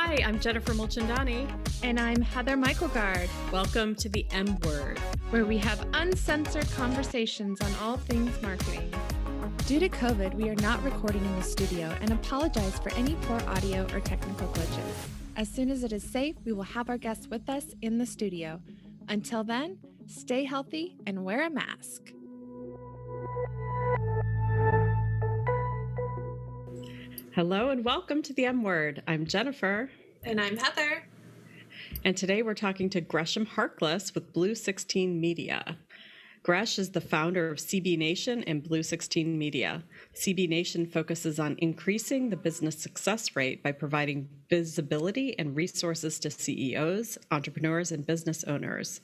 Hi, I'm Jennifer Mulchandani. And I'm Heather Michaelgard. Welcome to the M Word, where we have uncensored conversations on all things marketing. Due to COVID, we are not recording in the studio and apologize for any poor audio or technical glitches. As soon as it is safe, we will have our guests with us in the studio. Until then, stay healthy and wear a mask. Hello and welcome to the M Word. I'm Jennifer. And I'm Heather. And today we're talking to Gresham Harkless with Blue 16 Media. Gresh is the founder of CBNation and Blue 16 Media. CBNation focuses on increasing the business success rate by providing visibility and resources to CEOs, entrepreneurs, and business owners.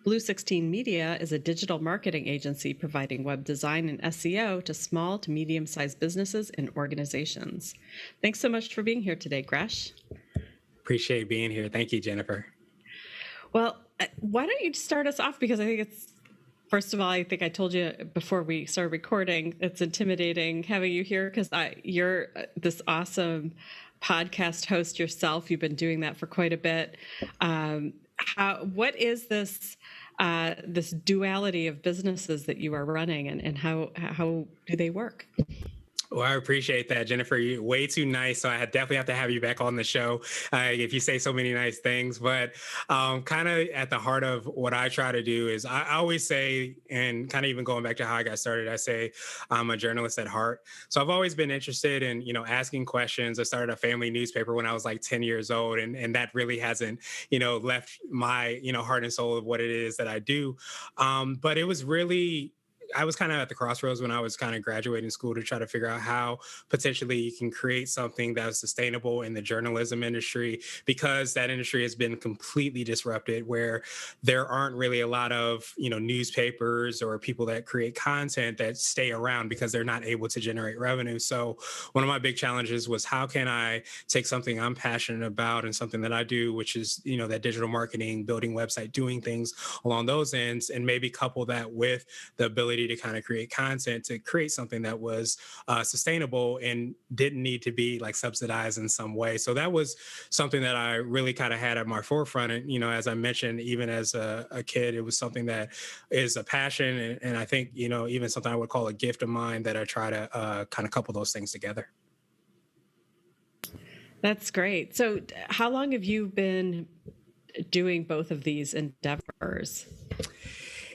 Blue 16 Media is a digital marketing agency providing web design and SEO to small to medium-sized businesses and organizations. Thanks so much for being here today, Gresh. Appreciate being here. Thank you, Jennifer. Well, why don't you start us off? Because I think first of all, I think I told you before we started recording, it's intimidating having you here because you're this awesome podcast host yourself. You've been doing that for quite a bit. What is this duality of businesses that you are running, and how do they work? Well, I appreciate that, Jennifer. You're way too nice, so I definitely have to have you back on the show if you say so many nice things. But kind of at the heart of what I try to do is I always say, and kind of even going back to how I got started, I say I'm a journalist at heart. So I've always been interested in, asking questions. I started a family newspaper when I was like 10 years old, and that really hasn't, left my, heart and soul of what it is that I do. But it was really, I was kind of at the crossroads when I was kind of graduating school to try to figure out how potentially you can create something that was sustainable in the journalism industry, because that industry has been completely disrupted, where there aren't really a lot of, newspapers or people that create content that stay around because they're not able to generate revenue. So one of my big challenges was, how can I take something I'm passionate about and something that I do, which is, that digital marketing, building website, doing things along those ends, and maybe couple that with the ability to kind of create content to create something that was sustainable and didn't need to be like subsidized in some way. So that was something that I really kind of had at my forefront. And, as I mentioned, even as a kid, it was something that is a passion. And I think, even something I would call a gift of mine, that I try to kind of couple those things together. That's great. So how long have you been doing both of these endeavors?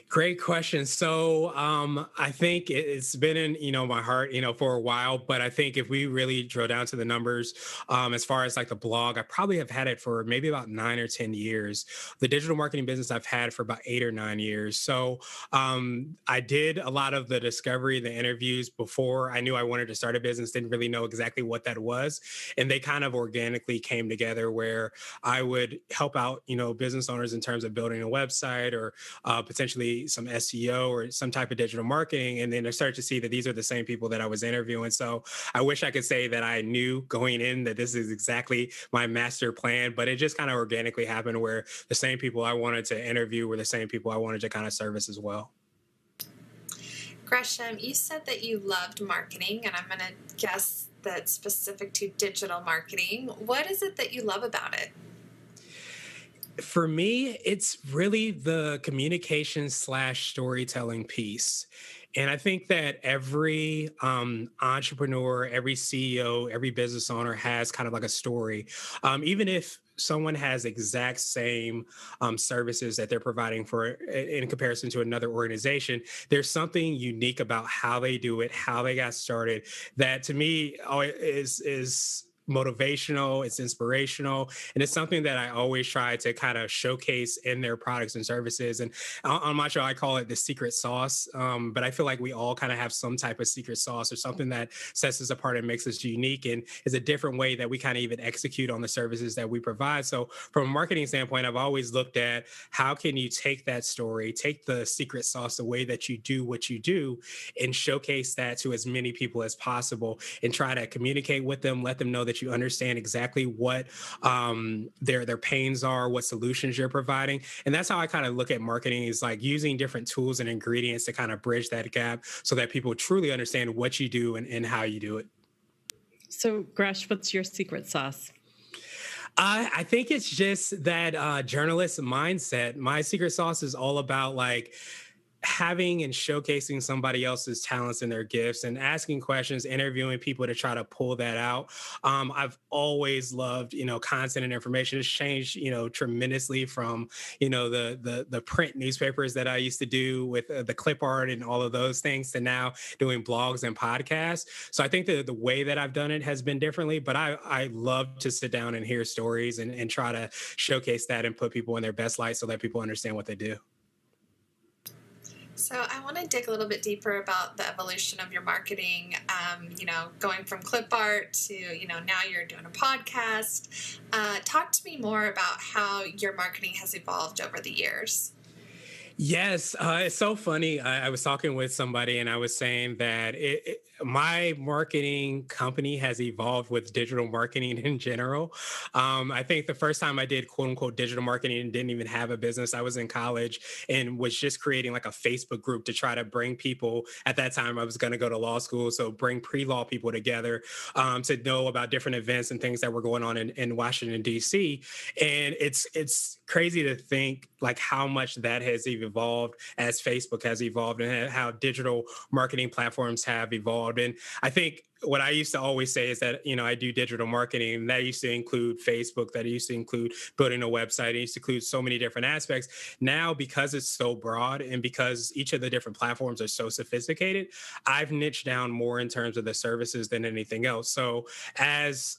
Great question. So I think it's been in, my heart, for a while. But I think if we really drill down to the numbers, as far as like the blog, I probably have had it for maybe about 9 or 10 years. The digital marketing business I've had for about 8 or 9 years. So I did a lot of the discovery, the interviews before I knew I wanted to start a business, didn't really know exactly what that was. And they kind of organically came together, where I would help out, business owners in terms of building a website or potentially some SEO or some type of digital marketing. And then I started to see that these are the same people that I was interviewing. So I wish I could say that I knew going in that this is exactly my master plan, but it just kind of organically happened, where the same people I wanted to interview were the same people I wanted to kind of service as well. Gresham, you said that you loved marketing, and I'm going to guess that's specific to digital marketing. What is it that you love about it? For me, it's really the communication / storytelling piece. And I think that every entrepreneur, every CEO, every business owner has kind of like a story. Even if someone has exact same services that they're providing for in comparison to another organization, there's something unique about how they do it, how they got started, that to me is motivational, it's inspirational, and it's something that I always try to kind of showcase in their products and services. And on my show, I call it the secret sauce. But I feel like we all kind of have some type of secret sauce or something that sets us apart and makes us unique, and is a different way that we kind of even execute on the services that we provide. So from a marketing standpoint, I've always looked at how can you take that story, take the secret sauce, the way that you do what you do, and showcase that to as many people as possible, and try to communicate with them, let them know that you understand exactly what their pains are, what solutions you're providing. And that's how I kind of look at marketing, is like using different tools and ingredients to kind of bridge that gap so that people truly understand what you do and how you do it. So, Gresh, what's your secret sauce? I think it's just that journalist mindset. My secret sauce is all about like having and showcasing somebody else's talents and their gifts and asking questions, interviewing people to try to pull that out. I've always loved, content and information. It's changed, tremendously from, the print newspapers that I used to do with the clip art and all of those things to now doing blogs and podcasts. So I think the way that I've done it has been differently, but I love to sit down and hear stories and try to showcase that and put people in their best light so that people understand what they do. So I want to dig a little bit deeper about the evolution of your marketing, going from clip art to, now you're doing a podcast. Talk to me more about how your marketing has evolved over the years. Yes, it's so funny. I was talking with somebody and I was saying that my marketing company has evolved with digital marketing in general. I think the first time I did quote unquote digital marketing and didn't even have a business, I was in college and was just creating like a Facebook group to try to bring people. At that time, I was going to go to law school, so bring pre-law people together to know about different events and things that were going on in Washington, D.C. And it's crazy to think like how much that has evolved as Facebook has evolved and how digital marketing platforms have evolved. And I think what I used to always say is that, I do digital marketing, and that used to include Facebook, that used to include building a website, it used to include so many different aspects. Now, because it's so broad and because each of the different platforms are so sophisticated, I've niched down more in terms of the services than anything else. So as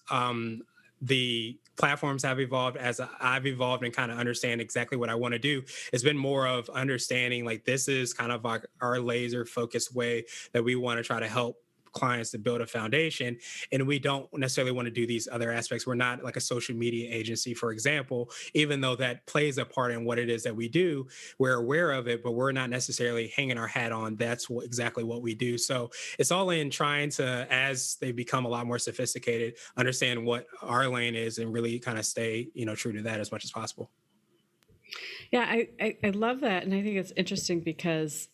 the platforms have evolved, as I've evolved and kind of understand exactly what I want to do, it's been more of understanding like this is kind of like our laser focused way that we want to try to help clients to build a foundation. And we don't necessarily want to do these other aspects. We're not like a social media agency, for example, even though that plays a part in what it is that we do. We're aware of it, but we're not necessarily hanging our hat on that's exactly what we do. So it's all in trying to, as they become a lot more sophisticated, understand what our lane is and really kind of stay, true to that as much as possible. Yeah, I love that. And I think it's interesting because,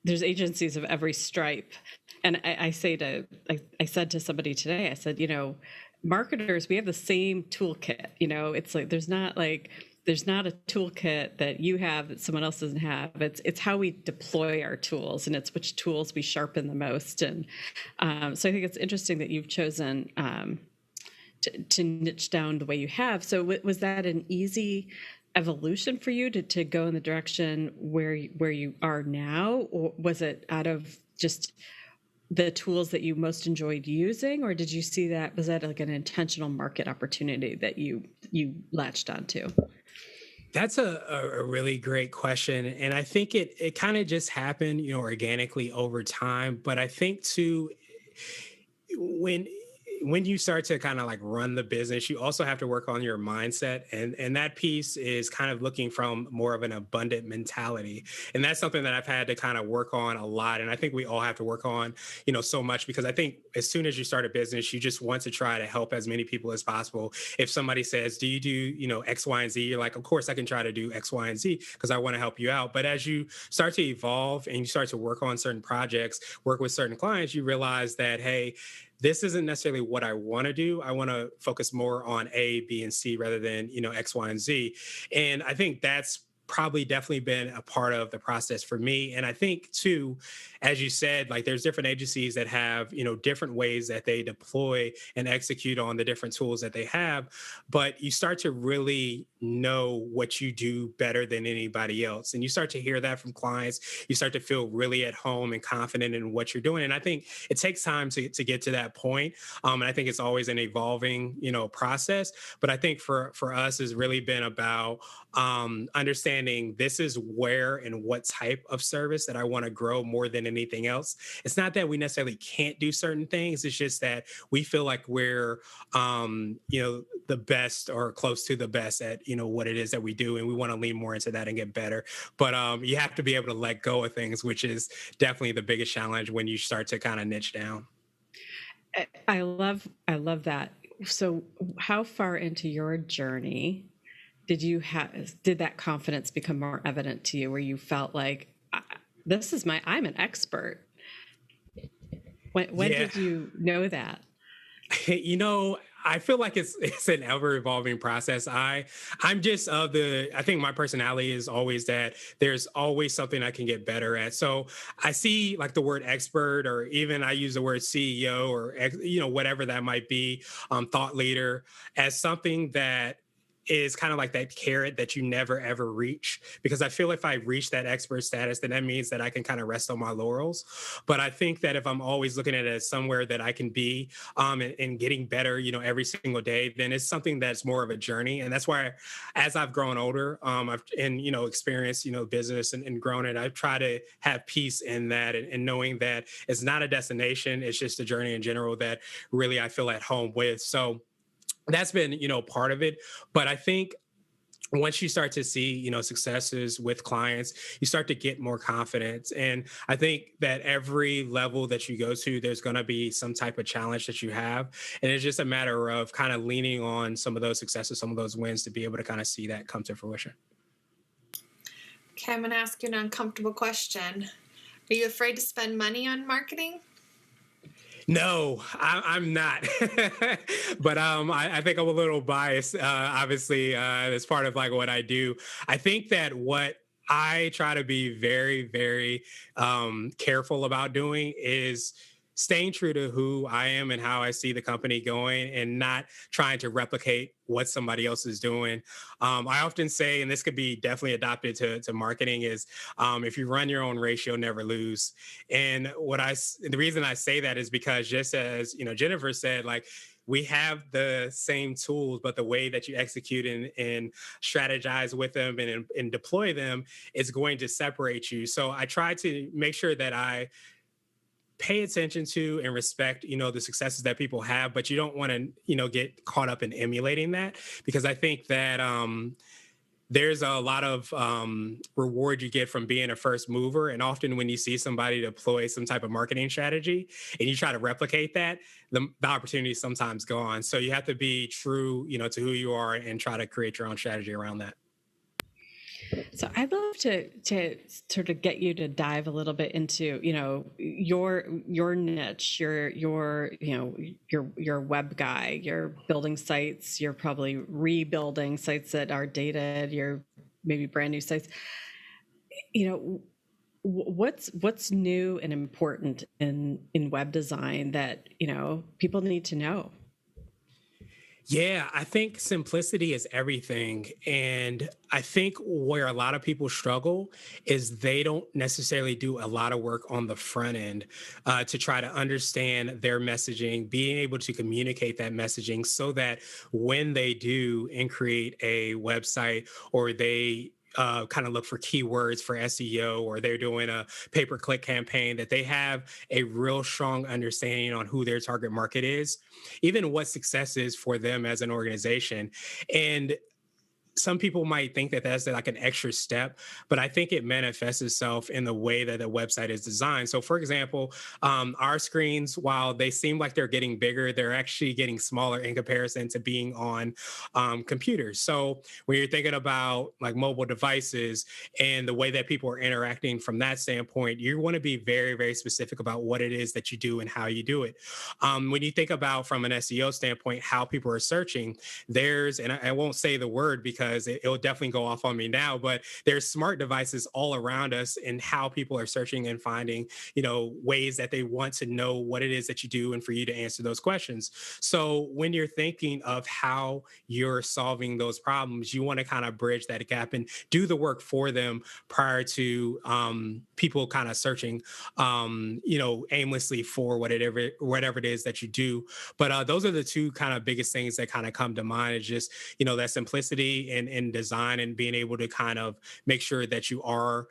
there's agencies of every stripe. And I said to somebody today, I said, marketers, we have the same toolkit. It's like there's not a toolkit that you have that someone else doesn't have. It's how we deploy our tools, and it's which tools we sharpen the most. And so I think it's interesting that you've chosen to niche down the way you have. So was that an easy evolution for you to go in the direction where you are now, or was it out of just the tools that you most enjoyed using, or did you see that was that like an intentional market opportunity that you latched onto? That's a really great question. And I think it kind of just happened, organically over time. But I think too, when you start to kind of like run the business, you also have to work on your mindset. And that piece is kind of looking from more of an abundant mentality. And that's something that I've had to kind of work on a lot. And I think we all have to work on, so much, because I think as soon as you start a business, you just want to try to help as many people as possible. If somebody says, do you do, X, Y, and Z? You're like, of course I can try to do X, Y, and Z because I want to help you out. But as you start to evolve and you start to work on certain projects, work with certain clients, you realize that, hey, this isn't necessarily what I want to do. I want to focus more on A, B, and C rather than, X, Y, and Z. And I think that's probably definitely been a part of the process for me. And I think too, as you said, like there's different agencies that have, different ways that they deploy and execute on the different tools that they have, but you start to really know what you do better than anybody else. And you start to hear that from clients. You start to feel really at home and confident in what you're doing. And I think it takes time to get to that point. And I think it's always an evolving, process. But I think for us has really been about understanding this is where and what type of service that I want to grow more than anything else. It's not that we necessarily can't do certain things. It's just that we feel like we're, the best or close to the best at, what it is that we do. And we want to lean more into that and get better. But you have to be able to let go of things, which is definitely the biggest challenge when you start to kind of niche down. I love that. So how far into your journey did that confidence become more evident to you, where you felt like I'm an expert? When did you know that? I feel like it's an ever evolving process. I'm just I think my personality is always that there's always something I can get better at. So I see like the word expert, or even I use the word CEO, or whatever that might be, thought leader, as something that is kind of like that carrot that you never ever reach, because I feel if I reach that expert status, then that means that I can kind of rest on my laurels. But I think that if I'm always looking at it as somewhere that I can be, and getting better, every single day, then it's something that's more of a journey. And that's why, as I've grown older, I've experienced business and grown it, I try to have peace in that, and knowing that it's not a destination, it's just a journey in general that really I feel at home with. So that's been part of it. But I think once you start to see successes with clients, you start to get more confidence. And I think that every level that you go to, there's going to be some type of challenge that you have, and it's just a matter of kind of leaning on some of those successes, some of those wins, to be able to kind of see that come to fruition. Okay, I'm going to ask you an uncomfortable question. Are you afraid to spend money on marketing? No, I'm not. But I think I'm a little biased, obviously, as part of like what I do. I think that what I try to be very, very careful about doing is staying true to who I am and how I see the company going, and not trying to replicate what somebody else is doing. I often say, and this could be definitely adopted to marketing, is if you run your own race, you'll never lose. And the reason I say that is because, just as Jennifer said, like, we have the same tools, but the way that you execute and strategize with them and deploy them is going to separate you. So I try to make sure that I pay attention to and respect, the successes that people have, but you don't want to, get caught up in emulating that, because I think that there's a lot of reward you get from being a first mover. And often when you see somebody deploy some type of marketing strategy and you try to replicate that, the opportunity is sometimes gone. So you have to be true, to who you are, and try to create your own strategy around that. So I'd love to sort of get you to dive a little bit into, your niche, your web guy, you're building sites, you're probably rebuilding sites that are dated, you're maybe brand new sites. What's new and important in web design that, people need to know? Yeah, I think simplicity is everything. And I think where a lot of people struggle is they don't necessarily do a lot of work on the front end to try to understand their messaging, being able to communicate that messaging, so that when they do and create a website, or they kind of look for keywords for SEO, or they're doing a pay-per-click campaign, that they have a real strong understanding on who their target market is, even what success is for them as an organization. And some people might think that that's like an extra step, but I think it manifests itself in the way that the website is designed. So, for example, our screens, while they seem like they're getting bigger, they're actually getting smaller in comparison to being on computers. So when you're thinking about like mobile devices and the way that people are interacting from that standpoint, you want to be very, very specific about what it is that you do and how you do it. When you think about, from an SEO standpoint, how people are searching, and I won't say the word because it'll definitely go off on me now, but there's smart devices all around us, and how people are searching and finding, ways that they want to know what it is that you do, and for you to answer those questions. So when you're thinking of how you're solving those problems, you want to kind of bridge that gap and do the work for them prior to people kind of searching, aimlessly for whatever it is that you do. But those are the two kind of biggest things that kind of come to mind, is just, that simplicity in design, and being able to kind of make sure that you are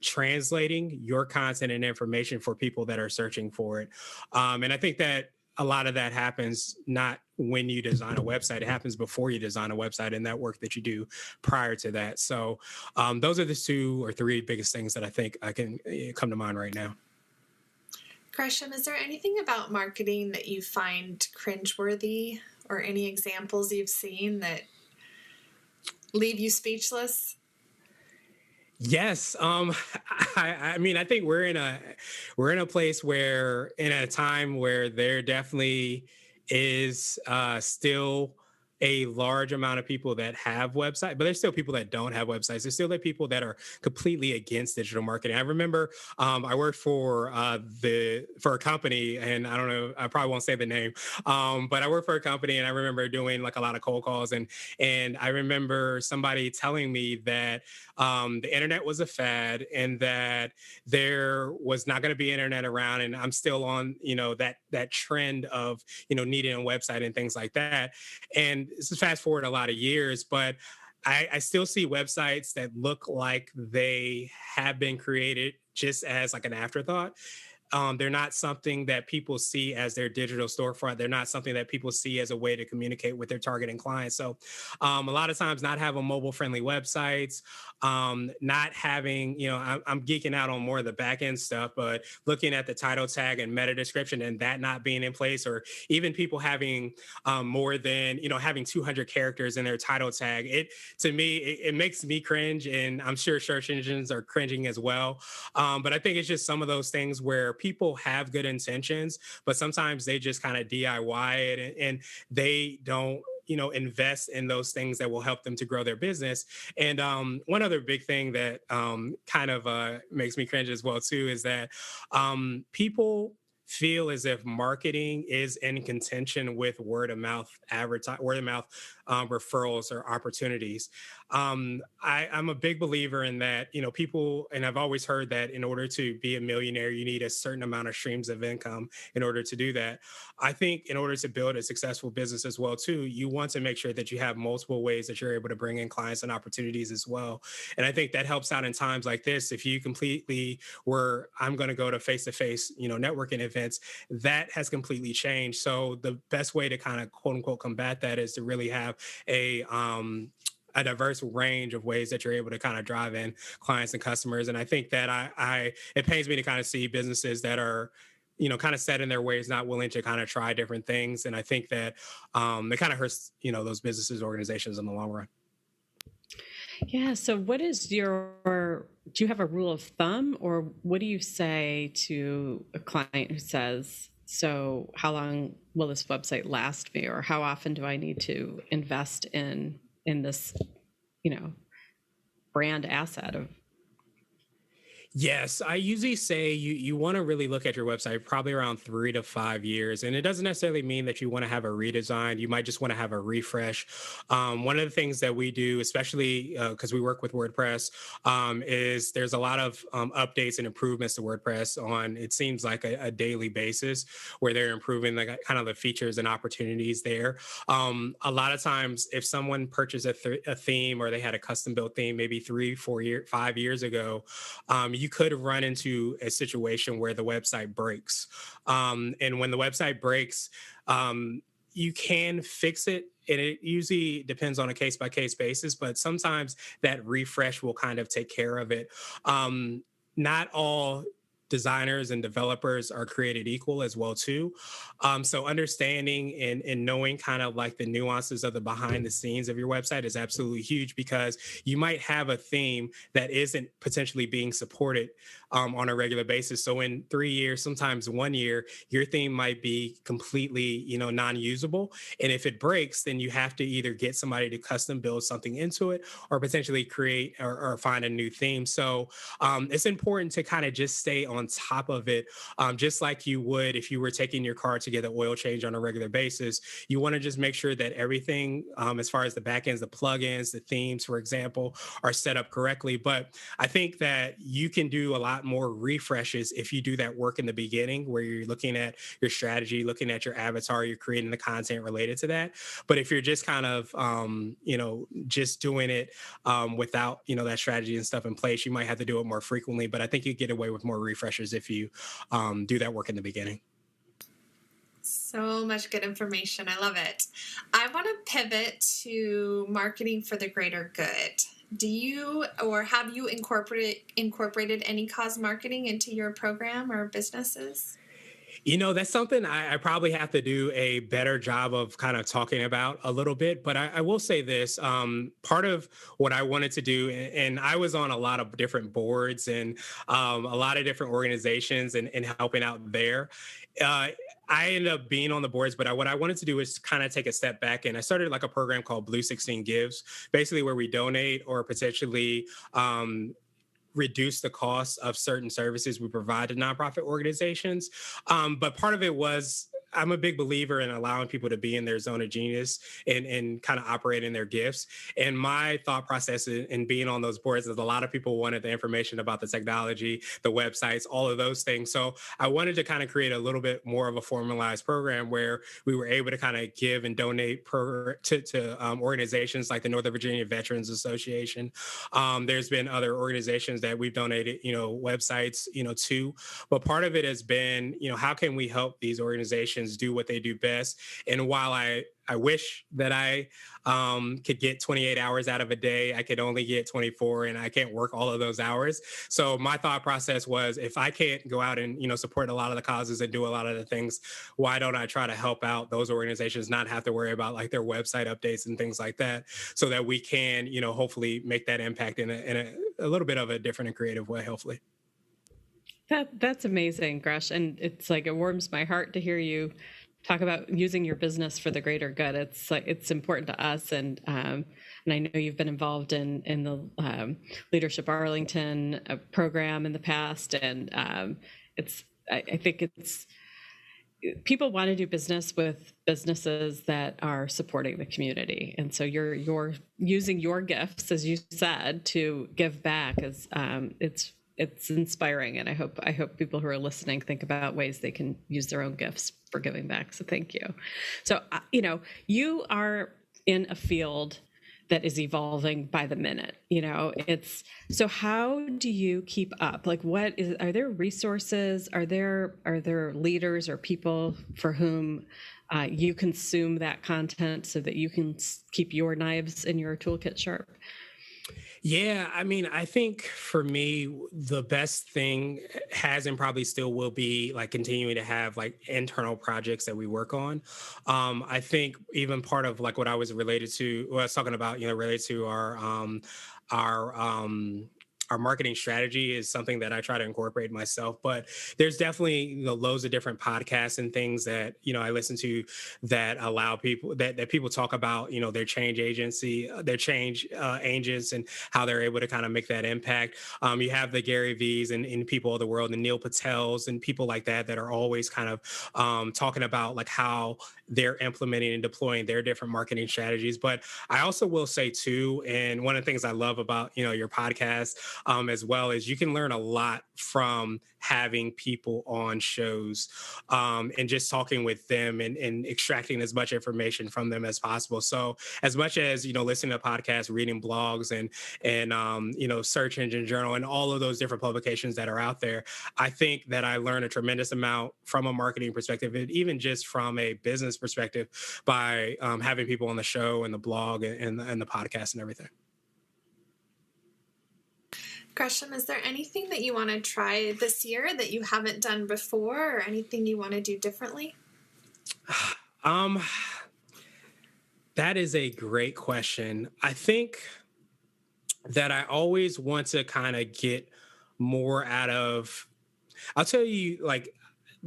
translating your content and information for people that are searching for it. And I think that a lot of that happens not when you design a website, it happens before you design a website, and that work that you do prior to that. So those are the 2 or 3 biggest things that I think I can come to mind right now. Gresham, is there anything about marketing that you find cringeworthy, or any examples you've seen that leave you speechless? Yes. I mean, I think we're in a place where, in a time where there definitely is still a large amount of people that have websites, but there's still people that don't have websites. There's still the people that are completely against digital marketing. I remember I worked for a company, and I don't know, I probably won't say the name, but I worked for a company, and I remember doing like a lot of cold calls, and I remember somebody telling me that the internet was a fad, and that there was not going to be internet around, and I'm still on that trend of needing a website and things like that. And this is fast forward a lot of years, but I still see websites that look like they have been created just as like an afterthought. They're not something that people see as their digital storefront. They're not something that people see as a way to communicate with their targeting clients. So a lot of times not having mobile friendly websites, not having, I'm geeking out on more of the back end stuff, but looking at the title tag and meta description and that not being in place, or even people having more than, having 200 characters in their title tag. To me, it makes me cringe, and I'm sure search engines are cringing as well. But I think it's just some of those things where people have good intentions, but sometimes they just kind of DIY it, and they don't invest in those things that will help them to grow their business. And one other big thing that kind of makes me cringe as well too is that people feel as if marketing is in contention with word of mouth referrals or opportunities. I'm a big believer in that. People, and I've always heard that in order to be a millionaire, you need a certain amount of streams of income in order to do that. I think in order to build a successful business as well too, you want to make sure that you have multiple ways that you're able to bring in clients and opportunities as well. And I think that helps out in times like this. If you completely I'm going to go to face-to-face, networking events, that has completely changed. So the best way to kind of quote unquote combat that is to really have a diverse range of ways that you're able to kind of drive in clients and customers. And I think that it pains me to kind of see businesses that are kind of set in their ways, not willing to kind of try different things. And I think that it kind of hurts, those businesses, organizations in the long run. Yeah. So what is do you have a rule of thumb, or what do you say to a client who says, so how long will this website last me? Or how often do I need to invest in this, brand asset of? Yes, I usually say you want to really look at your website probably around 3 to 5 years. And it doesn't necessarily mean that you want to have a redesign. You might just want to have a refresh. One of the things that we do, especially because we work with WordPress, is there's a lot of updates and improvements to WordPress on, it seems like a daily basis, where they're improving kind of the features and opportunities there. A lot of times, if someone purchased a theme, or they had a custom built theme maybe 5 years ago, you could run into a situation where the website breaks. And when the website breaks, you can fix it. And it usually depends on a case-by-case basis, but sometimes that refresh will kind of take care of it. Not all designers and developers are created equal as well too. So understanding and knowing kind of like the nuances of the behind the scenes of your website is absolutely huge, because you might have a theme that isn't potentially being supported on a regular basis. So in 3 years, sometimes 1 year, your theme might be completely, non-usable. And if it breaks, then you have to either get somebody to custom build something into it, or potentially create or find a new theme. So it's important to kind of just stay on top of it, just like you would if you were taking your car to get an oil change on a regular basis. You want to just make sure that everything, as far as the backends, the plugins, the themes, for example, are set up correctly. But I think that you can do a lot more refreshes if you do that work in the beginning, where you're looking at your strategy, looking at your avatar, you're creating the content related to that. But if you're just kind of, just doing it without, that strategy and stuff in place, you might have to do it more frequently. But I think you get away with more refreshers if you do that work in the beginning. So much good information. I love it. I want to pivot to marketing for the greater good. Do you, or have you incorporated any cause marketing into your program or businesses? That's something I probably have to do a better job of kind of talking about a little bit. But I will say this, part of what I wanted to do, and I was on a lot of different boards and a lot of different organizations and helping out there. Uh, I ended up being on the boards, but what I wanted to do is kind of take a step back. And I started like a program called Blue 16 Gives, basically where we donate or potentially reduce the cost of certain services we provide to nonprofit organizations. But part of it was I'm a big believer in allowing people to be in their zone of genius and kind of operate in their gifts. And my thought process in being on those boards is a lot of people wanted the information about the technology, the websites, all of those things. So I wanted to kind of create a little bit more of a formalized program where we were able to kind of give and donate to organizations like the Northern Virginia Veterans Association. There's been other organizations that we've donated, websites, to. But part of it has been, how can we help these organizations do what they do best? And while I wish that I could get 28 hours out of a day, I could only get 24, and I can't work all of those hours. So my thought process was, if I can't go out and support a lot of the causes and do a lot of the things, why don't I try to help out those organizations, not have to worry about like their website updates and things like that, so that we can hopefully make that impact in a little bit of a different and creative way, hopefully. That's amazing, Gresh. And it's like, it warms my heart to hear you talk about using your business for the greater good. It's like, it's important to us. And I know you've been involved in the Leadership Arlington program in the past. And I think it's, people want to do business with businesses that are supporting the community. And so you're using your gifts, as you said, to give back. It's inspiring, and I hope people who are listening think about ways they can use their own gifts for giving back. So thank you. So you are in a field that is evolving by the minute. So how do you keep up? Like, are there resources? Are there leaders or people for whom you consume that content so that you can keep your knives in your toolkit sharp? Yeah, I mean, I think for me, the best thing has and probably still will be like continuing to have like internal projects that we work on. I think even part of like what I was talking about, related to our our marketing strategy is something that I try to incorporate myself. But there's definitely loads of different podcasts and things that I listen to that allow people that people talk about their change agency, their change agents, and how they're able to kind of make that impact. You have the Gary V's and people of the world, and Neil Patel's and people like that are always kind of talking about like how they're implementing and deploying their different marketing strategies. But I also will say too, and one of the things I love about your podcast as well is you can learn a lot from having people on shows and just talking with them and extracting as much information from them as possible. So as much as listening to podcasts, reading blogs, and Search Engine Journal and all of those different publications that are out there, I think that I learn a tremendous amount from a marketing perspective, and even just from a business perspective, by having people on the show and the blog and the podcast and everything. Gresham, is there anything that you want to try this year that you haven't done before, or anything you want to do differently? That is a great question. I think that I always want to kind of get more out of, I'll tell you, like,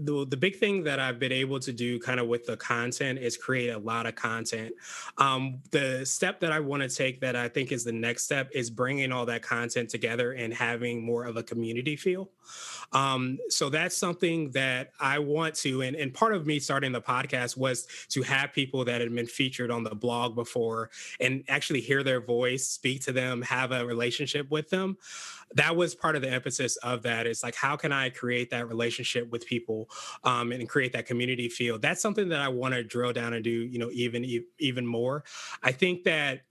the big thing that I've been able to do kind of with the content is create a lot of content. The step that I want to take that I think is the next step is bringing all that content together and having more of a community feel. So that's something that I want to, and part of me starting the podcast was to have people that had been featured on the blog before and actually hear their voice, speak to them, have a relationship with them. That was part of the emphasis of that. It's like, how can I create that relationship with people and create that community feel? That's something that I want to drill down and do, even more. I think that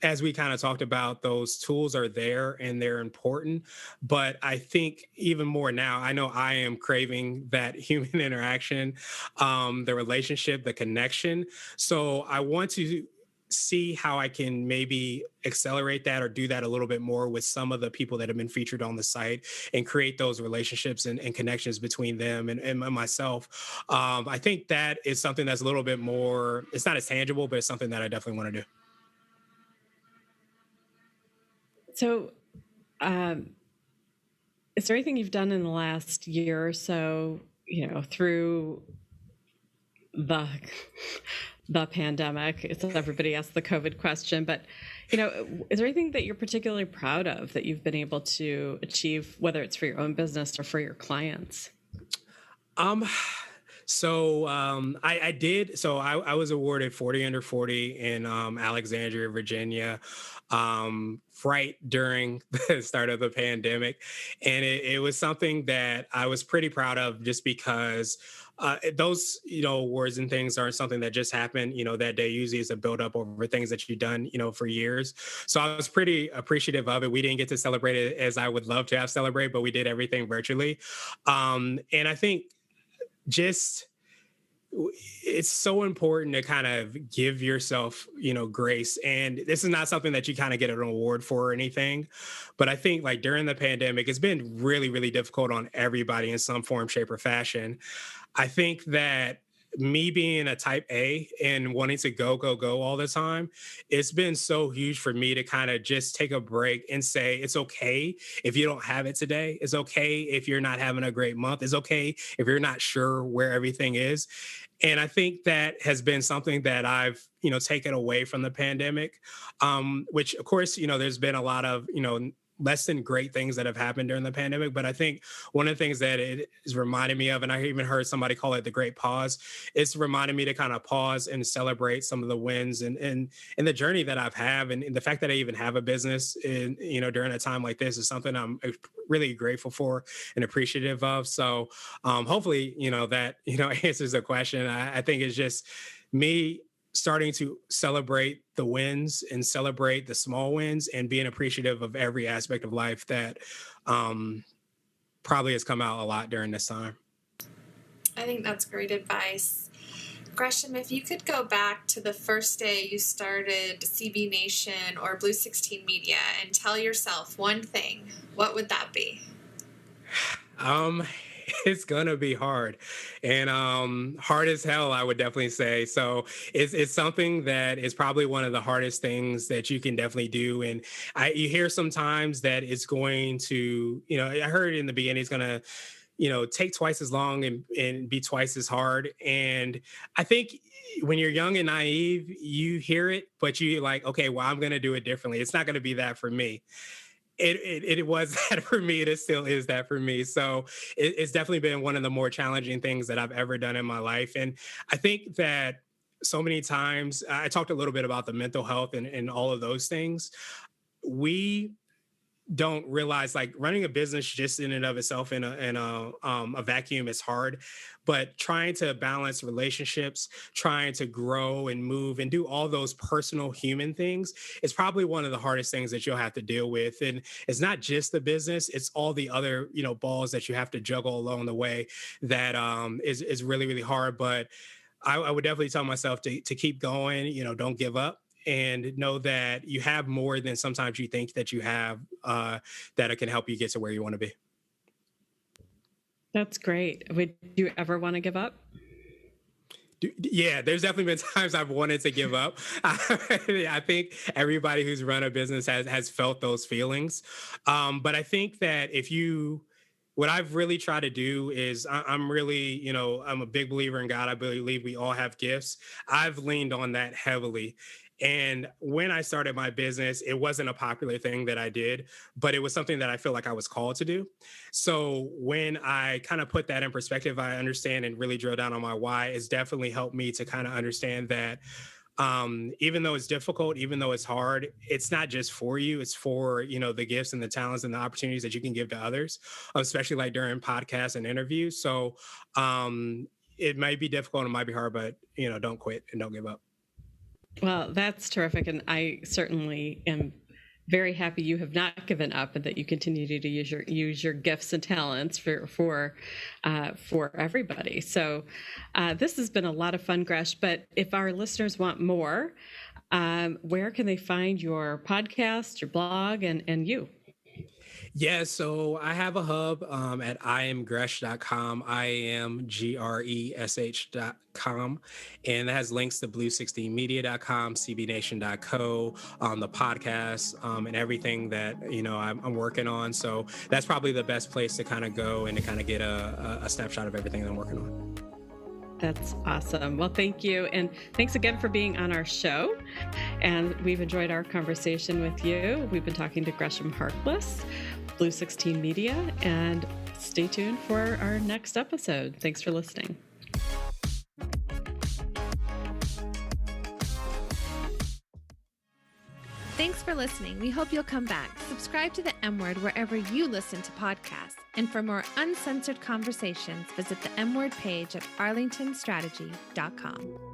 as we kind of talked about, those tools are there and they're important. But I think even more now, I know I am craving that human interaction, the relationship, the connection. So I want to see how I can maybe accelerate that or do that a little bit more with some of the people that have been featured on the site and create those relationships and connections between them and myself. I think that is something that's a little bit more, it's not as tangible, but it's something that I definitely want to do. So, is there anything you've done in the last year or so, through the pandemic? It's everybody asks the COVID question, but is there anything that you're particularly proud of that you've been able to achieve, whether it's for your own business or for your clients? I did. So I was awarded 40 under 40 in Alexandria, Virginia, right during the start of the pandemic. And it was something that I was pretty proud of just because those, awards and things aren't something that just happened, that day. Usually is a buildup over things that you've done, for years. So I was pretty appreciative of it. We didn't get to celebrate it as I would love to have celebrated, but we did everything virtually. And I think just it's so important to kind of give yourself, grace. And this is not something that you kind of get an award for or anything. But I think like during the pandemic, it's been really, really difficult on everybody in some form, shape, or fashion. I think that me being a type A and wanting to go all the time, it's been so huge for me to kind of just take a break and say, it's okay if you don't have it today. It's okay if you're not having a great month. It's okay if you're not sure where everything is. And I think that has been something that I've, taken away from the pandemic, which of course, there's been a lot of, less than great things that have happened during the pandemic. But I think one of the things that it is reminding me of, and I even heard somebody call it the great pause, it's reminding me to kind of pause and celebrate some of the wins and the journey that I've had. And the fact that I even have a business in, during a time like this is something I'm really grateful for and appreciative of. So hopefully, that, answers the question. I think it's just me starting to celebrate the wins and celebrate the small wins and being appreciative of every aspect of life that probably has come out a lot during this time. I think that's great advice. Gresham, if you could go back to the first day you started CBNation or Blue 16 Media and tell yourself one thing, what would that be? It's gonna be hard, and hard as hell, I would definitely say. So it's something that is probably one of the hardest things that you can definitely do. And you hear sometimes that it's going to, I heard in the beginning it's gonna, take twice as long and be twice as hard. And I think when you're young and naive, you hear it, but you're like, okay, well, I'm gonna do it differently. It's not gonna be that for me. It was that for me. It still is that for me. So it's definitely been one of the more challenging things that I've ever done in my life. And I think that so many times I talked a little bit about the mental health and all of those things. We don't realize like running a business just in and of itself in a vacuum is hard, but trying to balance relationships, trying to grow and move and do all those personal human things is probably one of the hardest things that you'll have to deal with. And it's not just the business, it's all the other, balls that you have to juggle along the way that is really, really hard. But I would definitely tell myself to keep going, don't give up. And know that you have more than sometimes you think that you have, that it can help you get to where you want to be. That's great. Would you ever want to give up? Yeah, there's definitely been times I've wanted to give up. I think everybody who's run a business has felt those feelings. But I think that what I've really tried to do is I'm really, I'm a big believer in God. I believe we all have gifts. I've leaned on that heavily. And when I started my business, it wasn't a popular thing that I did, but it was something that I feel like I was called to do. So when I kind of put that in perspective, I understand and really drill down on my why. It's definitely helped me to kind of understand that even though it's difficult, even though it's hard, it's not just for you, it's for, the gifts and the talents and the opportunities that you can give to others, especially like during podcasts and interviews. So it might be difficult, it might be hard, but, don't quit and don't give up. Well, that's terrific. And I certainly am very happy you have not given up and that you continue to use your gifts and talents for everybody. So this has been a lot of fun, Gresh. But if our listeners want more, where can they find your podcast, your blog, and you? Yeah, so I have a hub at iamgresh.com, iamgresh.com, and that has links to blue16media.com, cbnation.co, the podcast, and everything that, I'm working on. So that's probably the best place to kind of go and to kind of get a snapshot of everything that I'm working on. That's awesome. Well, thank you. And thanks again for being on our show. And we've enjoyed our conversation with you. We've been talking to Gresham Harkless, Blue 16 Media, and stay tuned for our next episode. Thanks for listening. Thanks for listening. We hope you'll come back. Subscribe to the M Word wherever you listen to podcasts. And for more uncensored conversations, visit the M Word page at arlingtonstrategy.com.